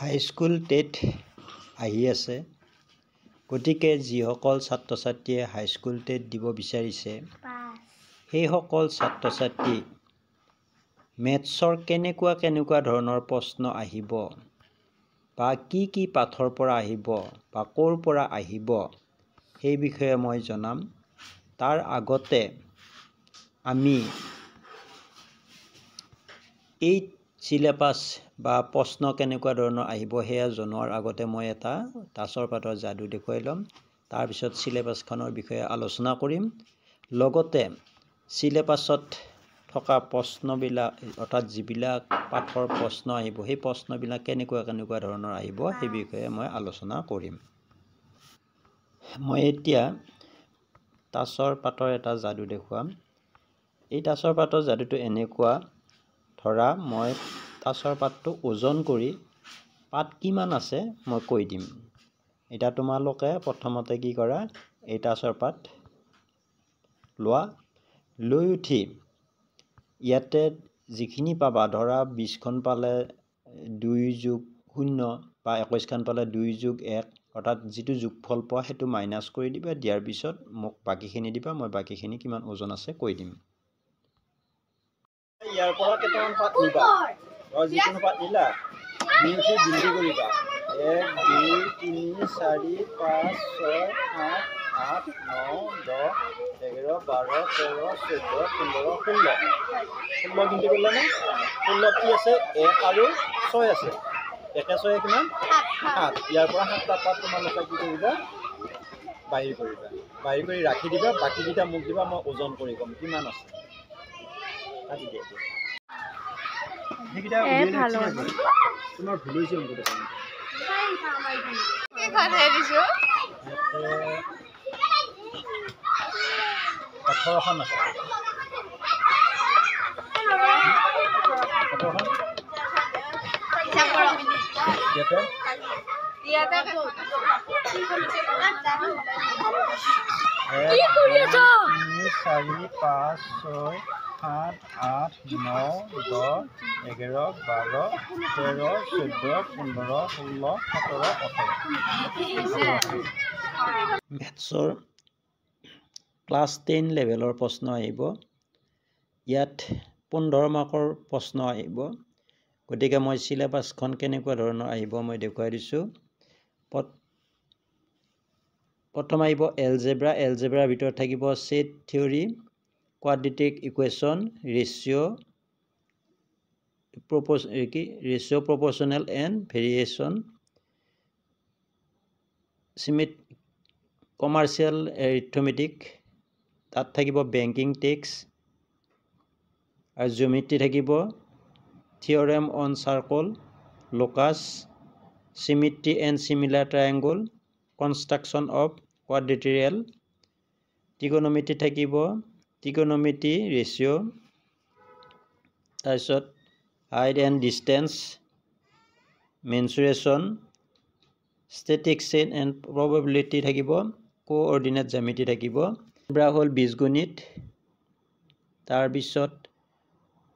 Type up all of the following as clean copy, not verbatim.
High school TET আহি আছে গতিকে যিসকল ছাত্ৰ ছাত্ৰীয়ে হাইস্কুল টেট দিব বিচাৰিছে সেইসকল ছাত্ৰ ছাত্ৰী মেথছৰ কেনেকুৱা ধৰণৰ প্ৰশ্ন আহিব বা কি পাঠৰ পৰা আহিব বা ক'ৰ পৰা আহিব সেই বিষয়ে মই জনাম। তাৰ আগতে আমি এই সিলেবাস বা প্ৰশ্ন কেনেকুৱা ধৰণৰ আহিব সেয়া জনোৱাৰ আগতে মই এটা তাছৰ পাতৰ যাদু দেখুৱাই ল'ম। তাৰপিছত সিলেবাসখনৰ বিষয়ে আলোচনা কৰিম। লগতে সিলেবাছত থকা প্ৰশ্নবিলাক অৰ্থাৎ যিবিলাক পাঠৰ প্ৰশ্ন আহিব সেই প্ৰশ্নবিলাক কেনেকুৱা ধৰণৰ আহিব সেই বিষয়ে মই আলোচনা কৰিম। মই এতিয়া তাছৰ পাতৰ এটা যাদু দেখুৱাম। এই তাছৰ পাতৰ যাদুটো এনেকুৱা, ধৰা মই তাছৰ পাতটো ওজন কৰি পাত কিমান আছে মই কৈ দিম। এতিয়া তোমালোকে প্ৰথমতে কি কৰা, এই তাছৰ পাত লোৱা, লৈ উঠি ইয়াতে যিখিনি পাবা, ধৰা 20খন পালে 2+0 বা 21খন পালে 2+1 অৰ্থাৎ যিটো যোগফল পোৱা সেইটো মাইনাছ কৰি দিবা। দিয়াৰ পিছত মোক বাকীখিনি দিবা, মই বাকীখিনি কিমান ওজন আছে কৈ দিম। ইয়াৰ পৰা কেইটামান পাত নিবা, যিকোনো পাত নিলা, নি উঠি গিনতি কৰিবা। 1 2 3 4 5 6 7 8 9 10 11 12 13 14 15 16 গিনতি কৰিলা নে? 16 কি আছে? 1 আৰু 6 আছে। 1 6 কিমান? 7। ইয়াৰ পৰা 7টা পাত তোমালোকে কি কৰিবা? বাহিৰ কৰিবা। বাহিৰ কৰি ৰাখি দিবা। বাকীকেইটা মোক দিবা, মই ওজন কৰি ক'ম কিমান আছে। কাটি দিয়া। সেইকেইটা তোমাৰ ভুল হৈছে অংকটো। 18খন আছে। 18খন ইয়াতে 4 5 6 7 8 9 10 11 12 13 14 15 16 17 18। মেথছৰ ক্লাছ 10 লেভেলৰ প্ৰশ্ন আহিব। ইয়াত 15 মাৰ্কৰ প্ৰশ্ন আহিব। গতিকে মই সিলেবাসখন কেনেকুৱা ধৰণৰ আহিব মই দেখুৱাই দিছোঁ। প্ৰথম আহিব এলজেব্ৰা। এলজেব্ৰাৰ ভিতৰত থাকিব set theory, quadratic equation, ratio' proportional and variation, commercial arithmetic, তাত থাকিব বেংকিং টেক্স, আৰু জিঅ'মেট্ৰি থাকিব theorem on circle, locus, symmetry and similar triangle, construction of quadrilateral, trigonometry থাকিব ট্ৰিগন'মেট্ৰি ৰেচিঅ', তাৰপিছত height and distance, mensuration, statistics and probability থাকিব, coordinate জ্যামিতি থাকিব। Algebra হ'ল বীজগণিত। তাৰপিছত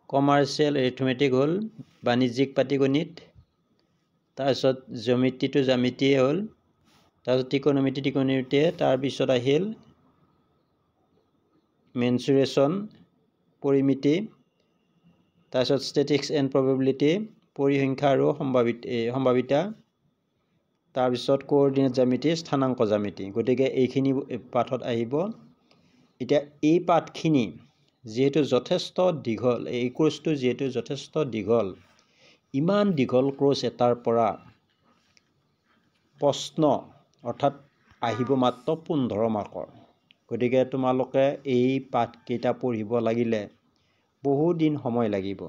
কমাৰ্চিয়েল এৰিথমেটিক হ'ল বাণিজ্যিক পাটিগণিত। তাৰপিছত জিঅ'মেট্ৰিটো জ্যামিতিয়ে হ'ল। তাৰপিছত ট্ৰিগন'মেট্ৰিয়ে। তাৰপিছত আহিল মেনচুৰেশ্যন পৰিমিতি। তাৰপিছত ষ্টেটিক্স এণ্ড প্ৰবেবিলিটি পৰিসংখ্যা আৰু সম্ভাৱিতা। তাৰপিছত কোঅৰ্ডিনেট জ্যামিতি স্থানাংক জ্যামিতি। গতিকে এইখিনি পাঠত আহিব। এতিয়া এই পাঠখিনি যিহেতু যথেষ্ট দীঘল, এই কোৰ্চটো যিহেতু যথেষ্ট দীঘল, ইমান দীঘল কোৰ্চ এটাৰ পৰা প্ৰশ্ন অৰ্থাৎ আহিব মাত্ৰ 15 মাৰ্কৰ। গতিকে তোমালোকে এই পাঠকেইটা পঢ়িব লাগিলে বহুদিন সময় লাগিব।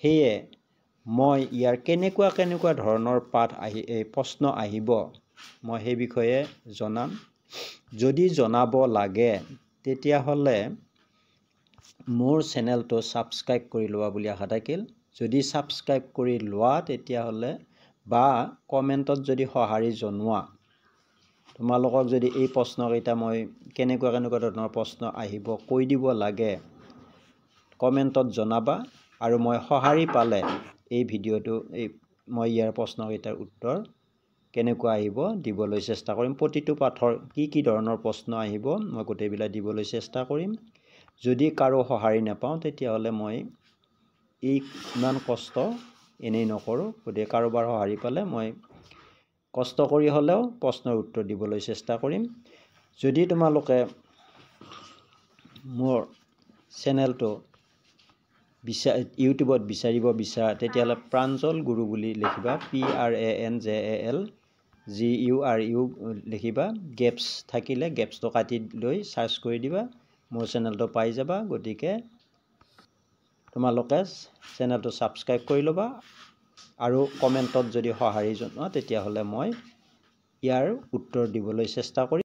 সেয়ে মই ইয়াৰ কেনেকুৱা ধৰণৰ প্ৰশ্ন আহিব মই সেই বিষয়ে জনাম। যদি জনাব লাগে তেতিয়াহ'লে মোৰ চেনেলটো ছাবস্ক্ৰাইব কৰি লোৱা বুলি আশা থাকিল। যদি ছাবস্ক্ৰাইব কৰি লোৱা তেতিয়াহ'লে বা কমেণ্টত যদি সঁহাৰি জনোৱা, তোমালোকক যদি এই প্ৰশ্নকেইটা মই কেনেকুৱা ধৰণৰ প্ৰশ্ন আহিব কৈ দিব লাগে কমেণ্টত জনাবা, আৰু মই সঁহাৰি পালে এই মই ইয়াৰ প্ৰশ্নকেইটাৰ উত্তৰ কেনেকুৱা আহিব দিবলৈ চেষ্টা কৰিম। প্ৰতিটো পাঠৰ কি ধৰণৰ প্ৰশ্ন আহিব মই গোটেইবিলাক দিবলৈ চেষ্টা কৰিম। যদি কাৰো সঁহাৰি নাপাওঁ তেতিয়াহ'লে মই ইমান কষ্ট এনেই নকৰোঁ। গতিকে কাৰোবাৰ সঁহাৰি পালে মই কষ্ট কৰি হ'লেও প্ৰশ্নৰ উত্তৰ দিবলৈ চেষ্টা কৰিম। যদি তোমালোকে মোৰ চেনেলটো ইউটিউবত বিচাৰিব বিচাৰা তেতিয়াহ'লে প্ৰাঞ্জল গুৰু বুলি লিখিবা, PRANJALGURU লিখিবা। গেপছ থাকিলে গেপছটো কাটি লৈ চাৰ্চ কৰি দিবা, মোৰ চেনেলটো পাই যাবা। গতিকে তোমালোকে চেনেলটো ছাবস্ক্ৰাইব কৰি ল'বা আৰু কমেণ্টত যদি সঁহাৰি জনোৱা তেতিয়াহ'লে মই ইয়াৰ উত্তৰ দিবলৈ চেষ্টা কৰিম।